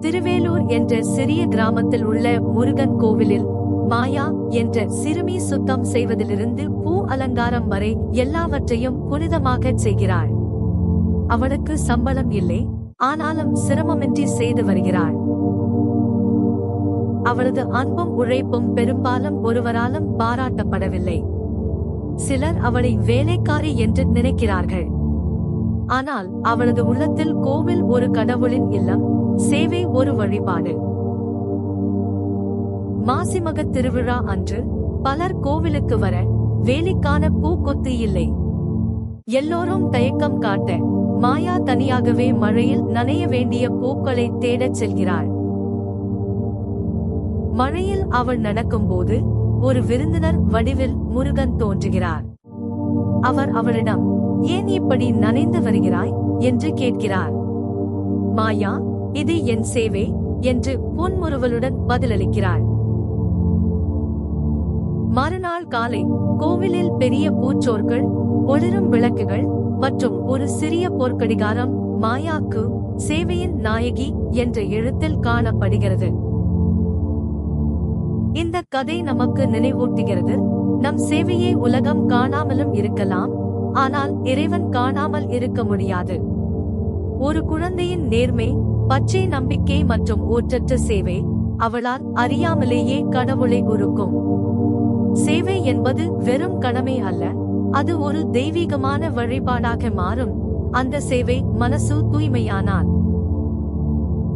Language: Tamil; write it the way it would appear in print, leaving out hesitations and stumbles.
திருவேலூர் என்ற சிறிய கிராமத்தில் உள்ள முருகன் கோவிலில் மாயா என்ற சிறுமி சுத்தம் செய்வதிலிருந்து பூ அலங்காரம் வரை எல்லாவற்றையும் புனிதமாகச் செய்கிறாள். அவளுக்கு சம்பளம் இல்லை, ஆனாலும் சிரமமின்றி செய்து வருகிறாள். அவளது அன்பும் உழைப்பும் பெரும்பாலும் ஒருவராலும் பாராட்டப்படவில்லை. சிலர் அவளை வேலைக்காரி என்று நினைக்கிறார்கள். ஆனால் அவளது உள்ளத்தில் கோவில் ஒரு கடவுளின் இல்லம், சேவை ஒரு வழிபாடு. மாசிமக திருவிழா அன்று பலர் கோவிலுக்கு வர வேலைக்கான பூக்கொத்து இல்லை. எல்லோரும் தயக்கம் காட்ட மாயா தனியாகவே மழையில் நனைய வேண்டிய பூக்களை தேடச் செல்கிறாள். மழையில் அவள் நடக்கும்போது ஒரு விருந்தினர் வடிவில் முருகன் தோன்றுகிறார். அவர் அவளிடம், ஏன் இப்படி நனைந்து வருகிறாய் என்று கேட்கிறார். மாயா, இது என் சேவை என்று புன்முறுவலுடன் பதிலளிக்கிறாள். மறுநாள் காலை கோவிலில் பெரிய பூச்சோர்கள், ஒளிரும் விளக்குகள் மற்றும் ஒரு சிறிய பொற்கடிகாரம் மாயாக்கு சேவையின் நாயகி என்ற எழுத்தில் காணப்படுகிறது. இந்த கதை நமக்கு நினைவூட்டுகிறது, நம் சேவையை உலகம் காணாமலும் இருக்கலாம், ஆனால் இறைவன் காணாமல் இருக்க முடியாது. ஒரு குழந்தையின் நேர்மை, பச்சை நம்பிக்கை மற்றும் ஊற்றற்ற சேவை அவளால் அறியாமலேயே கடவுளை உருக்கும். சேவை என்பது வெறும் கடமை அல்ல, அது ஒரு தெய்வீகமான வழிபாடாக மாறும். அந்த சேவை மனசு தூய்மையானால்